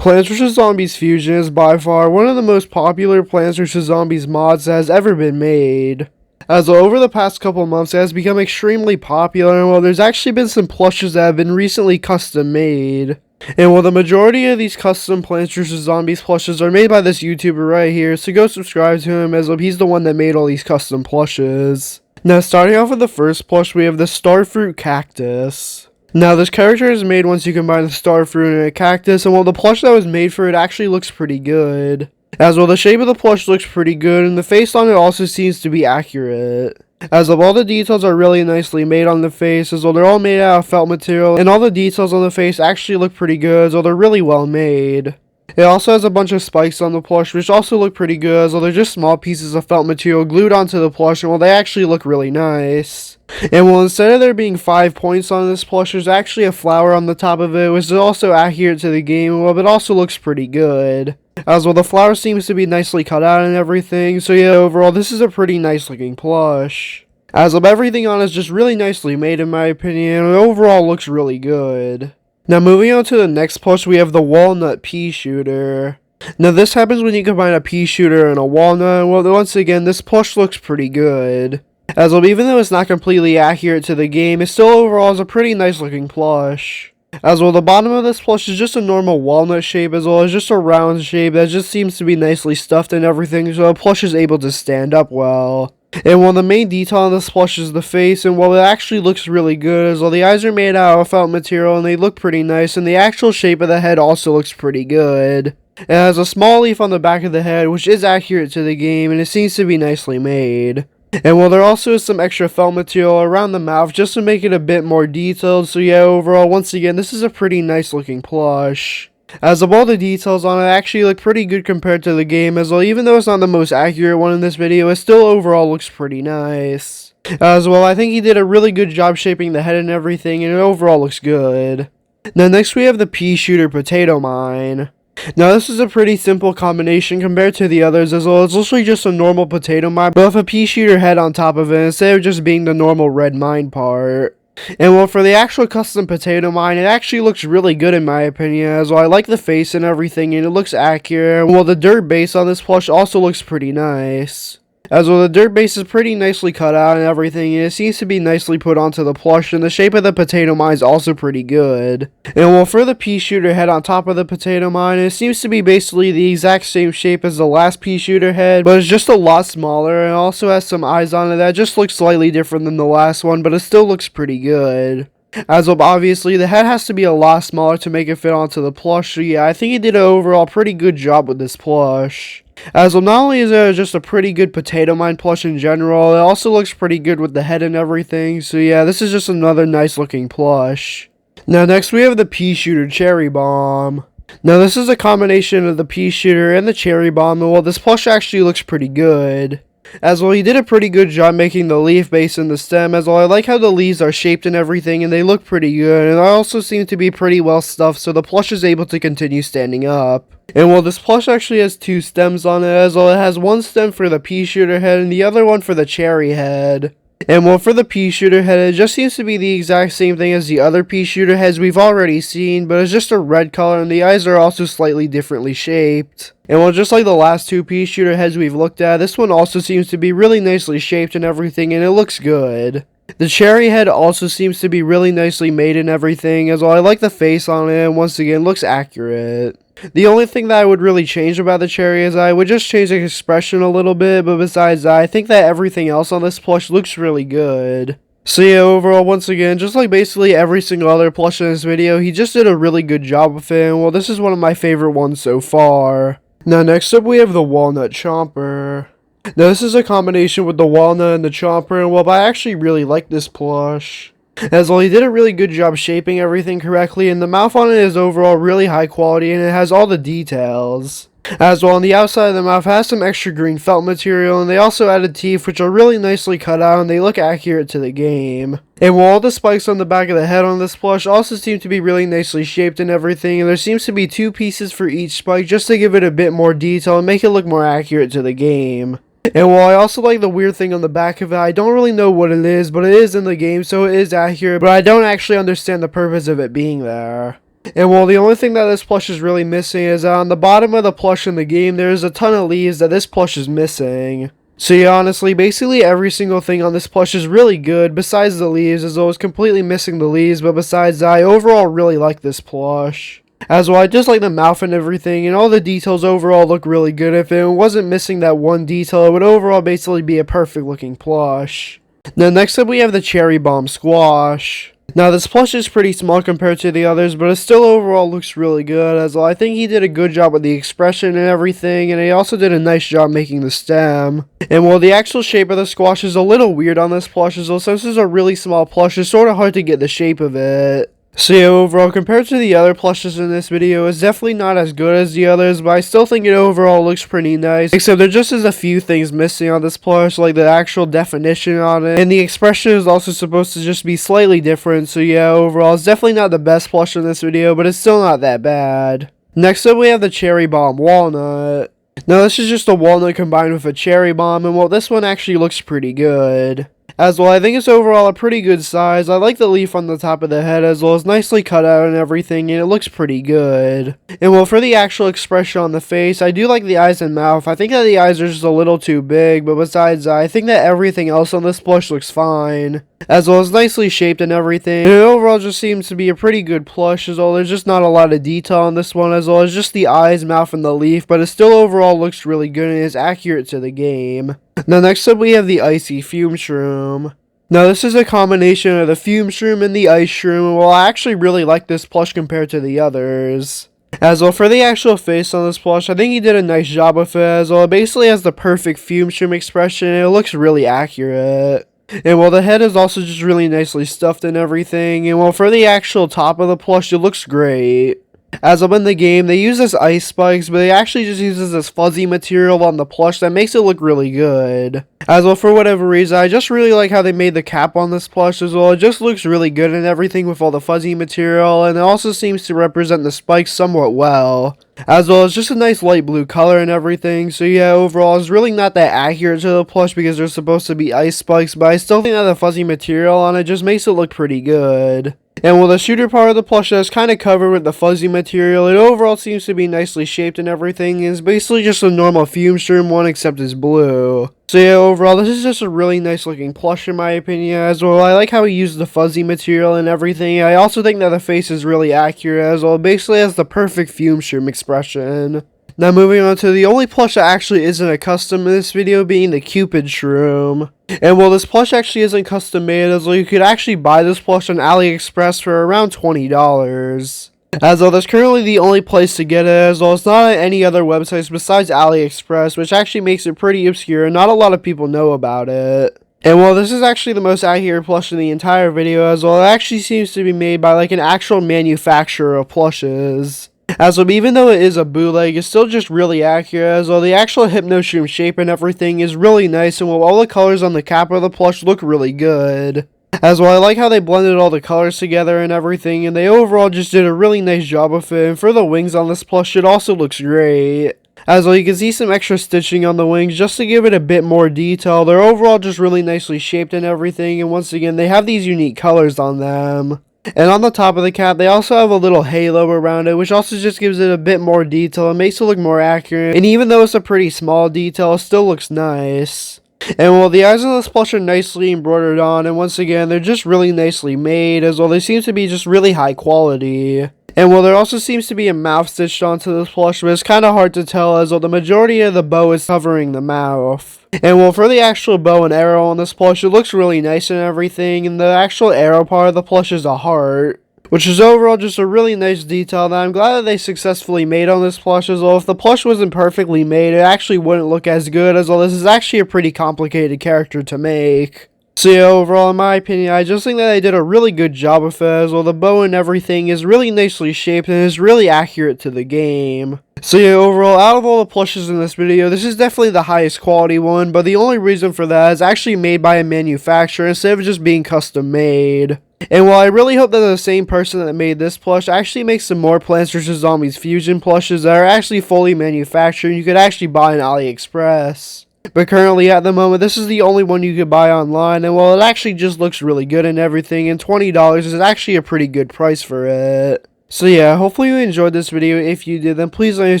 Plants vs. Zombies Fusion is by far one of the most popular Plants vs. Zombies mods that has ever been made. As over the past couple months, it has become extremely popular, and while there's actually been some plushes that have been recently custom made. And while the majority of these custom Plants vs. Zombies plushes are made by this YouTuber right here, so go subscribe to him as he's the one that made all these custom plushes. Now starting off with the first plush, we have the Starfruit Cactus. Now this character is made once you combine the starfruit and a cactus, and while the plush that was made for it actually looks pretty good. As well, the shape of the plush looks pretty good, and the face on it also seems to be accurate. As of all the details are really nicely made on the face, as well they're all made out of felt material, and all the details on the face actually look pretty good, as well they're really well made. It also has a bunch of spikes on the plush, which also look pretty good, as well they're just small pieces of felt material glued onto the plush, and well they actually look really nice. And well, instead of there being 5 points on this plush, there's actually a flower on the top of it, which is also accurate to the game, well, but also looks pretty good. As well, the flower seems to be nicely cut out and everything, so yeah, overall, this is a pretty nice looking plush. As of everything on it is just really nicely made in my opinion, and overall looks really good. Now moving on to the next plush, we have the Walnut Peashooter. Now this happens when you combine a pea shooter and a walnut, and well, once again, this plush looks pretty good. As well, even though it's not completely accurate to the game, it still overall is a pretty nice looking plush. As well, the bottom of this plush is just a normal walnut shape, as well as just a round shape that just seems to be nicely stuffed and everything, so the plush is able to stand up well. And while the main detail on this plush is the face, and while it actually looks really good, as well the eyes are made out of felt material and they look pretty nice, and the actual shape of the head also looks pretty good. It has a small leaf on the back of the head, which is accurate to the game, and it seems to be nicely made. And while there also is some extra felt material around the mouth just to make it a bit more detailed, so yeah, overall, once again, this is a pretty nice looking plush. As of all the details on it actually look pretty good compared to the game, as well, even though it's not the most accurate one in this video, it still overall looks pretty nice. As well, I think he did a really good job shaping the head and everything, and it overall looks good. Now next we have the Pea Shooter Potato Mine. Now this is a pretty simple combination compared to the others, as well. It's literally just a normal potato mine, but with a pea shooter head on top of it instead of just being the normal red mine part. And well, for the actual custom potato mine, it actually looks really good in my opinion, as well I like the face and everything, and it looks accurate. Well, the dirt base on this plush also looks pretty nice. As well, the dirt base is pretty nicely cut out and everything, and it seems to be nicely put onto the plush, and the shape of the potato mine is also pretty good. And well, for the pea shooter head on top of the potato mine, it seems to be basically the exact same shape as the last pea shooter head, but it's just a lot smaller, and also has some eyes on it that just looks slightly different than the last one, but it still looks pretty good. As well, obviously, the head has to be a lot smaller to make it fit onto the plush, so yeah, I think he did an overall pretty good job with this plush. As well, not only is it just a pretty good potato mine plush in general, it also looks pretty good with the head and everything, so yeah, this is just another nice looking plush. Now next we have the Pea Shooter Cherry Bomb. Now this is a combination of the Pea Shooter and the Cherry Bomb, and well, this plush actually looks pretty good. As well, he did a pretty good job making the leaf base and the stem, as well I like how the leaves are shaped and everything, and they look pretty good, and they also seem to be pretty well stuffed, so the plush is able to continue standing up. And well, this plush actually has 2 stems on it, as well it has one stem for the pea shooter head and the other one for the cherry head. And well, for the pea shooter head, it just seems to be the exact same thing as the other pea shooter heads we've already seen, but it's just a red color, and the eyes are also slightly differently shaped. And well, just like the last 2 pea shooter heads we've looked at, this one also seems to be really nicely shaped and everything, and it looks good. The cherry head also seems to be really nicely made and everything, as well I like the face on it, and once again, looks accurate. The only thing that I would really change about the cherry is I would just change the expression a little bit, but besides that, I think that everything else on this plush looks really good. So yeah, overall, once again, just like basically every single other plush in this video, he just did a really good job with it, and well, this is one of my favorite ones so far. Now next up we have the Walnut Chomper. Now this is a combination with the walnut and the chomper, and well, I actually really like this plush. As well, he did a really good job shaping everything correctly, and the mouth on it is overall really high quality, and it has all the details. As well, on the outside of the mouth has some extra green felt material, and they also added teeth, which are really nicely cut out, and they look accurate to the game. And while all the spikes on the back of the head on this plush also seem to be really nicely shaped and everything, and there seems to be 2 pieces for each spike just to give it a bit more detail and make it look more accurate to the game. And while I also like the weird thing on the back of it, I don't really know what it is, but it is in the game, so it is accurate, but I don't actually understand the purpose of it being there. And well, the only thing that this plush is really missing is on the bottom of the plush in the game, there's a ton of leaves that this plush is missing. So yeah, honestly, basically every single thing on this plush is really good, besides the leaves, as I was completely missing the leaves, but besides that, I overall really like this plush. As well, I just like the mouth and everything, and all the details overall look really good. If it wasn't missing that one detail, it would overall basically be a perfect looking plush. Now next up we have the Cherry Bomb Squash. Now this plush is pretty small compared to the others, but it still overall looks really good, as well, I think he did a good job with the expression and everything, and he also did a nice job making the stem. And while the actual shape of the squash is a little weird on this plush, as well, since it's a really small plush, it's sort of hard to get the shape of it. So yeah, overall, compared to the other plushes in this video, it's definitely not as good as the others, but I still think it overall looks pretty nice, except there just is a few things missing on this plush, like the actual definition on it, and the expression is also supposed to just be slightly different. So yeah, overall, it's definitely not the best plush in this video, but it's still not that bad. Next up, we have the Cherry Bomb Walnut. Now this is just a walnut combined with a cherry bomb, and well, this one actually looks pretty good. As well, I think it's overall a pretty good size. I like the leaf on the top of the head, as well as nicely cut out and everything, and it looks pretty good. And well, for the actual expression on the face, I do like the eyes and mouth. I think that the eyes are just a little too big, but besides that, I think that everything else on this plush looks fine. As well as nicely shaped and everything. And it overall just seems to be a pretty good plush, as well. There's just not a lot of detail on this one, as well as just the eyes, mouth, and the leaf, but it still overall looks really good and is accurate to the game. Now next up we have the Icy Fum Shroom. Now this is a combination of the Fum Shroom and the Ice Shroom, and well, I actually really like this plush compared to the others. As well, for the actual face on this plush, I think he did a nice job with it, as well, it basically has the perfect Fum Shroom expression, and it looks really accurate. And well, the head is also just really nicely stuffed and everything, and well, for the actual top of the plush, it looks great. As of in the game, they use this ice spikes, but they actually just uses this fuzzy material on the plush that makes it look really good. As well, for whatever reason, I just really like how they made the cap on this plush as well. It just looks really good and everything with all the fuzzy material, and it also seems to represent the spikes somewhat well. As well, it's just a nice light blue color and everything, so yeah, overall, it's really not that accurate to the plush because they're supposed to be ice spikes, but I still think that the fuzzy material on it just makes it look pretty good. And while the shooter part of the plush is kind of covered with the fuzzy material, it overall seems to be nicely shaped and everything, and it's basically just a normal Fum Shroom one except it's blue. So yeah, overall, this is just a really nice looking plush in my opinion, as well. I like how he used the fuzzy material and everything. I also think that the face is really accurate, as well. It basically has the perfect Fum Shroom expression. Now moving on to the only plush that actually isn't a custom in this video, being the Cupid Shroom. And well, this plush actually isn't custom made, as well, you could actually buy this plush on AliExpress for around $20. As well, that's currently the only place to get it, as well, it's not on any other websites besides AliExpress, which actually makes it pretty obscure and not a lot of people know about it. And well, this is actually the most accurate plush in the entire video, as well, it actually seems to be made by like an actual manufacturer of plushes. As well, even though it is a bootleg, it's still just really accurate, as well, the actual Hypno Shroom shape and everything is really nice, and well, all the colors on the cap of the plush look really good. As well, I like how they blended all the colors together and everything, and they overall just did a really nice job with it, and for the wings on this plush, it also looks great. As well, you can see some extra stitching on the wings just to give it a bit more detail. They're overall just really nicely shaped and everything, and once again, they have these unique colors on them. And on the top of the cap, they also have a little halo around it, which also just gives it a bit more detail and makes it look more accurate. And even though it's a pretty small detail, it still looks nice. And well, the eyes on this plush are nicely embroidered on, and once again, they're just really nicely made, as well, they seem to be just really high quality. And well, there also seems to be a mouth stitched onto this plush, but it's kind of hard to tell, as well, the majority of the bow is covering the mouth. And well, for the actual bow and arrow on this plush, it looks really nice and everything, and the actual arrow part of the plush is a heart, which is overall just a really nice detail that I'm glad that they successfully made on this plush, as well. If the plush wasn't perfectly made, it actually wouldn't look as good, as well. This is actually a pretty complicated character to make. So yeah, overall, in my opinion, I just think that they did a really good job with it, as well. The bow and everything is really nicely shaped and is really accurate to the game. So yeah, overall, out of all the plushes in this video, this is definitely the highest quality one, but the only reason for that is actually made by a manufacturer instead of just being custom made. And while I really hope that the same person that made this plush actually makes some more Plants vs. Zombies Fusion plushes that are actually fully manufactured and you could actually buy on AliExpress. But currently, at the moment, this is the only one you could buy online, and while it actually just looks really good and everything, and $20 is actually a pretty good price for it. So yeah, hopefully you enjoyed this video. If you did, then please like and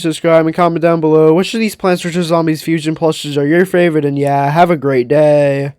subscribe and comment down below which of these Plants vs. Zombies fusion plushes are your favorite, and yeah, have a great day.